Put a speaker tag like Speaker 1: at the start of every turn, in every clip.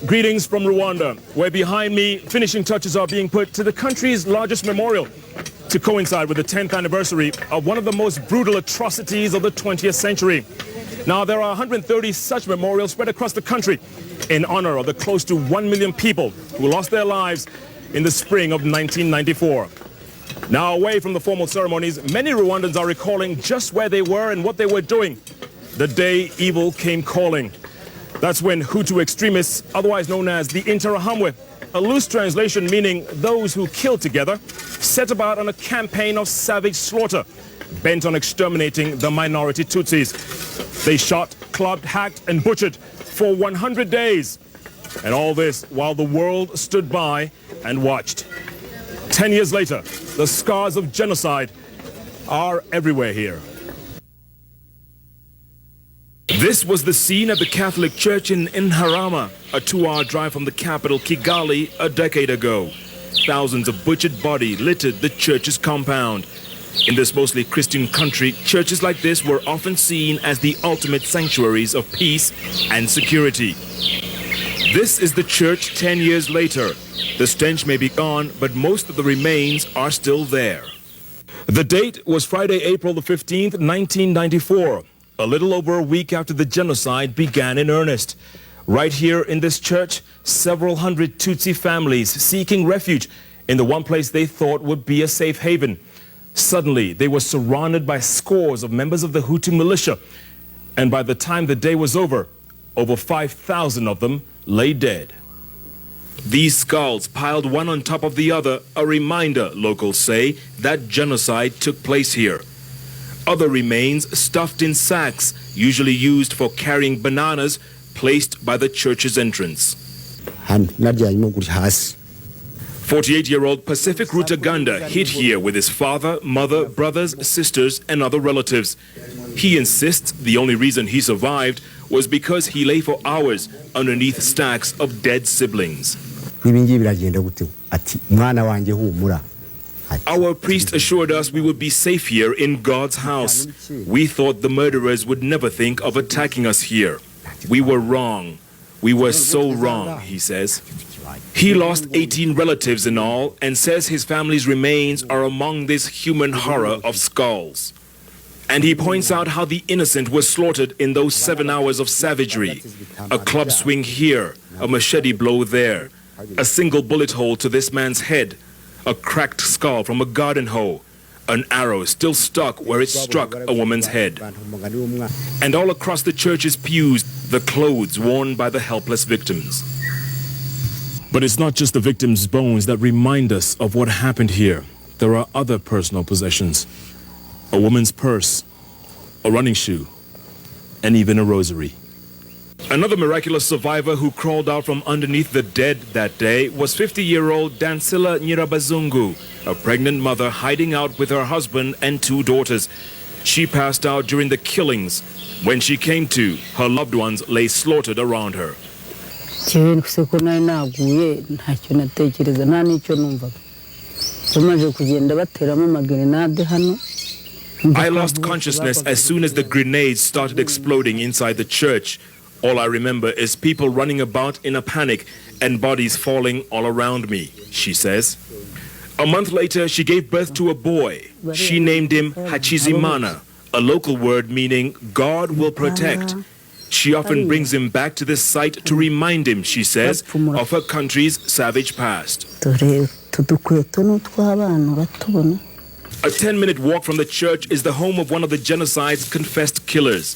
Speaker 1: Greetings from Rwanda, where behind me, finishing touches are being put to the country's largest memorial to coincide with the 10th anniversary of one of the most brutal atrocities of the 20th century. Now, there are 130 such memorials spread across the country in honor of the close to 1 million people who lost their lives in the spring of 1994. Now, away from the formal ceremonies, many Rwandans are recalling just where they were and what they were doing the day evil came calling. That's when Hutu extremists, otherwise known as the Interahamwe, a loose translation meaning those who kill together, set about on a campaign of savage slaughter, bent on exterminating the minority Tutsis. They shot, clubbed, hacked, and butchered for 100 days. And all this while the world stood by and watched. 10 years later, the scars of genocide are everywhere here. This was the scene at the Catholic Church in Inharama, a 2-hour drive from the capital, Kigali, a decade ago. Thousands of butchered bodies littered the church's compound. In this mostly Christian country, churches like this were often seen as the ultimate sanctuaries of peace and security. This is the church 10 years later. The stench may be gone, but most of the remains are still there. The date was Friday, April the 15th, 1994. A little over a week after the genocide began in earnest. Right here in this church, several hundred Tutsi families seeking refuge in the one place they thought would be a safe haven. Suddenly, they were surrounded by scores of members of the Hutu militia. And by the time the day was over 5,000 of them lay dead. These skulls piled one on top of the other, a reminder, locals say, that genocide took place here. Other remains stuffed in sacks, usually used for carrying bananas, placed by the church's entrance. 48-year-old Pacific Rutaganda hid here with his father, mother, brothers, sisters, and other relatives. He insists the only reason he survived was because he lay for hours underneath stacks of dead siblings. Our priest assured us we would be safe here in God's house. We thought the murderers would never think of attacking us here. We were wrong. We were so wrong, he says. He lost 18 relatives in all and says his family's remains are among this human horror of skulls. And he points out how the innocent were slaughtered in those 7 hours of savagery. A club swing here, a machete blow there, a single bullet hole to this man's head, a cracked skull from a garden hoe, an arrow still stuck where it struck a woman's head. And all across the church's pews, the clothes worn by the helpless victims. But it's not just the victims' bones that remind us of what happened here. There are other personal possessions. A woman's purse, a running shoe, and even a rosary. Another miraculous survivor who crawled out from underneath the dead that day was 50-year-old Dansila Nyirabazungu, a pregnant mother hiding out with her husband and 2 daughters. She passed out during the killings. When she came to, her loved ones lay slaughtered around her. I lost consciousness as soon as the grenades started exploding inside the church. All I remember is people running about in a panic and bodies falling all around me, she says. A month later, she gave birth to a boy. She named him Hachizimana, a local word meaning God will protect. She often brings him back to this site to remind him, she says, of her country's savage past. A 10-minute walk from the church is the home of one of the genocide's confessed killers.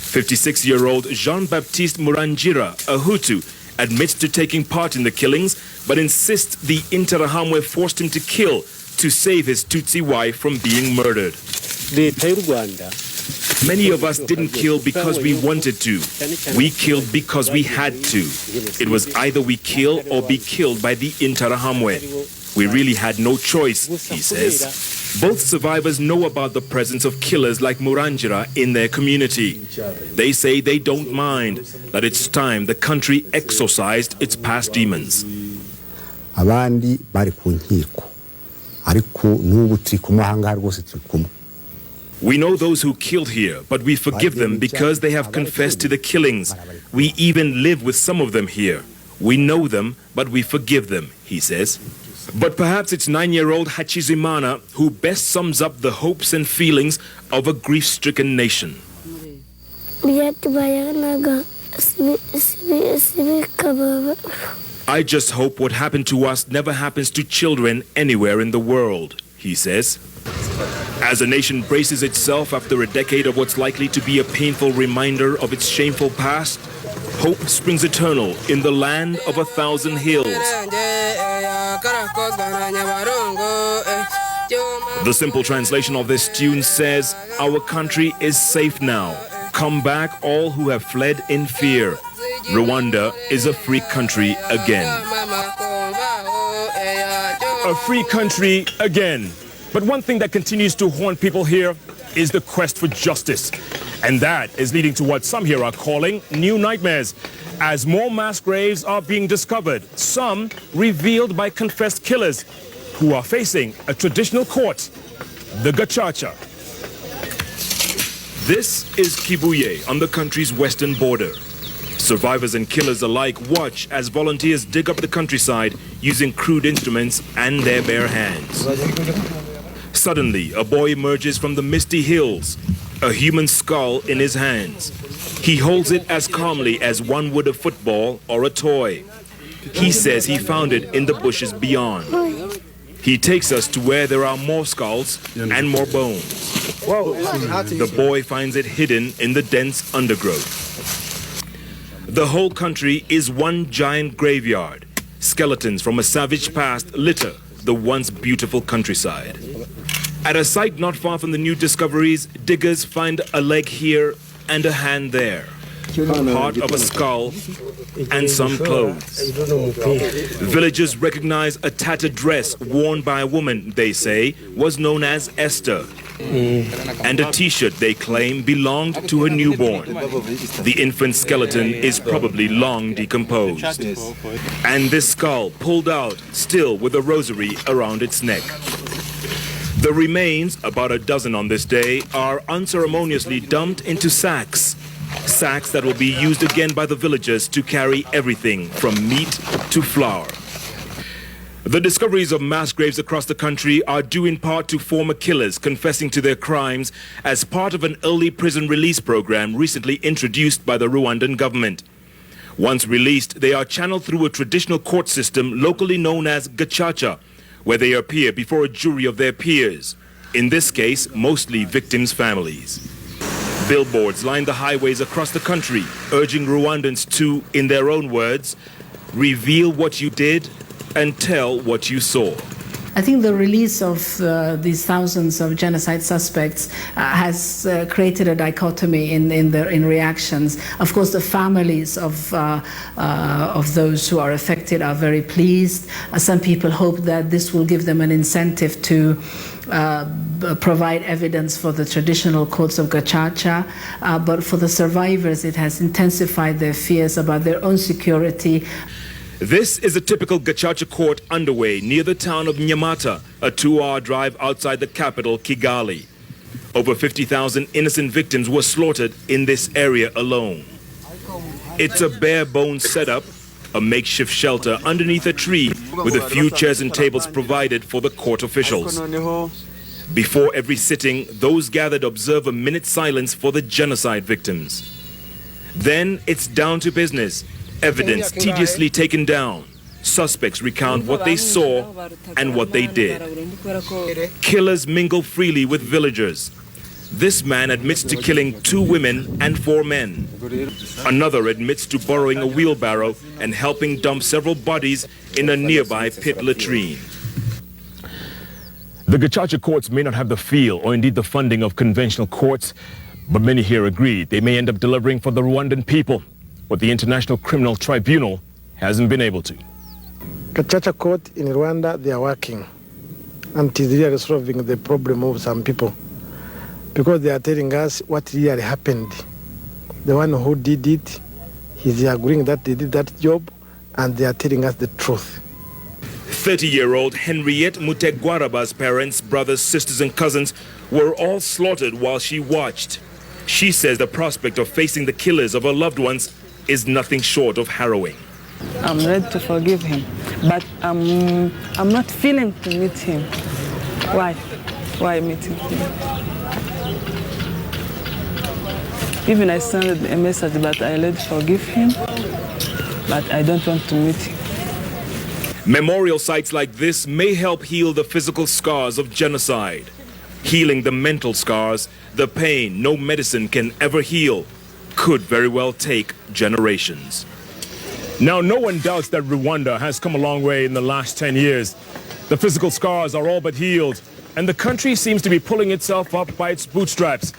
Speaker 1: 56-year-old Jean-Baptiste Murangira, a Hutu, admits to taking part in the killings, but insists the Interahamwe forced him to kill to save his Tutsi wife from being murdered. Many of us didn't kill because we wanted to. We killed because we had to. It was either we kill or be killed by the Interahamwe. We really had no choice, he says. Both survivors know about the presence of killers like Murangira in their community. They say they don't mind, that it's time the country exorcised its past demons. We know those who killed here, but we forgive them because they have confessed to the killings. We even live with some of them here. We know them, but we forgive them, he says. But perhaps it's 9-year-old Hachizimana who best sums up the hopes and feelings of a grief-stricken nation. I just hope what happened to us never happens to children anywhere in the world, he says. As a nation braces itself after a decade of what's likely to be a painful reminder of its shameful past, hope springs eternal in the land of 1,000 hills. The simple translation of this tune says, "Our country is safe now. Come back all who have fled in fear. Rwanda is a free country again." A free country again. But one thing that continues to haunt people here is the quest for justice. And that is leading to what some here are calling new nightmares, as more mass graves are being discovered, some revealed by confessed killers who are facing a traditional court, the Gacaca. This is Kibuye on the country's western border. Survivors and killers alike watch as volunteers dig up the countryside using crude instruments and their bare hands. Suddenly, a boy emerges from the misty hills, a human skull in his hands. He holds it as calmly as one would a football or a toy. He says he found it in the bushes beyond. He takes us to where there are more skulls and more bones. The boy finds it hidden in the dense undergrowth. The whole country is one giant graveyard. Skeletons from a savage past litter the once beautiful countryside. At a site not far from the new discoveries, diggers find a leg here and a hand there, part of a skull and some clothes. Villagers recognize a tattered dress worn by a woman they say was known as Esther, and a t-shirt they claim belonged to her newborn. The infant skeleton is probably long decomposed. And this skull pulled out, still with a rosary around its neck. The remains, about a dozen on this day, are unceremoniously dumped into sacks. Sacks that will be used again by the villagers to carry everything from meat to flour. The discoveries of mass graves across the country are due in part to former killers confessing to their crimes as part of an early prison release program recently introduced by the Rwandan government. Once released, they are channeled through a traditional court system locally known as Gacaca, where they appear before a jury of their peers, in this case, mostly victims' families. Billboards line the highways across the country, urging Rwandans to, in their own words, reveal what you did and tell what you saw.
Speaker 2: I think the release of these thousands of genocide suspects has created a dichotomy in reactions. Of course, the families of those who are affected are very pleased. Some people hope that this will give them an incentive to provide evidence for the traditional courts of Gacaca, but for the survivors, it has intensified their fears about their own security.
Speaker 1: This is a typical Gacaca court underway near the town of Nyamata, a 2-hour drive outside the capital, Kigali. Over 50,000 innocent victims were slaughtered in this area alone. It's a bare-bones setup, a makeshift shelter underneath a tree with a few chairs and tables provided for the court officials. Before every sitting, those gathered observe a minute's silence for the genocide victims. Then it's down to business. Evidence tediously taken down. Suspects recount what they saw and what they did. Killers mingle freely with villagers. This man admits to killing 2 women and 4 men. Another admits to borrowing a wheelbarrow and helping dump several bodies in a nearby pit latrine. The Gacaca courts may not have the feel or indeed the funding of conventional courts, but many here agree they may end up delivering for the Rwandan people what the International Criminal Tribunal hasn't been able to.
Speaker 3: Gacaca court in Rwanda, they are working and it is really solving the problem of some people because they are telling us what really happened. The one who did it, he's agreeing that they did that job and they are telling us the truth.
Speaker 1: 30-year-old Henriette Mutegwaraba's parents, brothers, sisters and cousins were all slaughtered while she watched. She says the prospect of facing the killers of her loved ones is nothing short of harrowing.
Speaker 4: I'm ready to forgive him, but I'm not feeling to meet him. Why? Why meeting him? Even I sent a message that I already forgive him, but I don't want to meet him.
Speaker 1: Memorial sites like this may help heal the physical scars of genocide. Healing the mental scars, the pain no medicine can ever heal, could very well take generations.
Speaker 5: Now, no one doubts that Rwanda has come a long way in the last 10 years. The physical scars are all but healed, and the country seems to be pulling itself up by its bootstraps.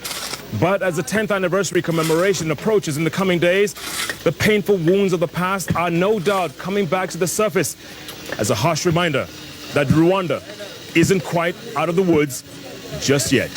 Speaker 5: But as the 10th anniversary commemoration approaches in the coming days, the painful wounds of the past are no doubt coming back to the surface as a harsh reminder that Rwanda isn't quite out of the woods just yet.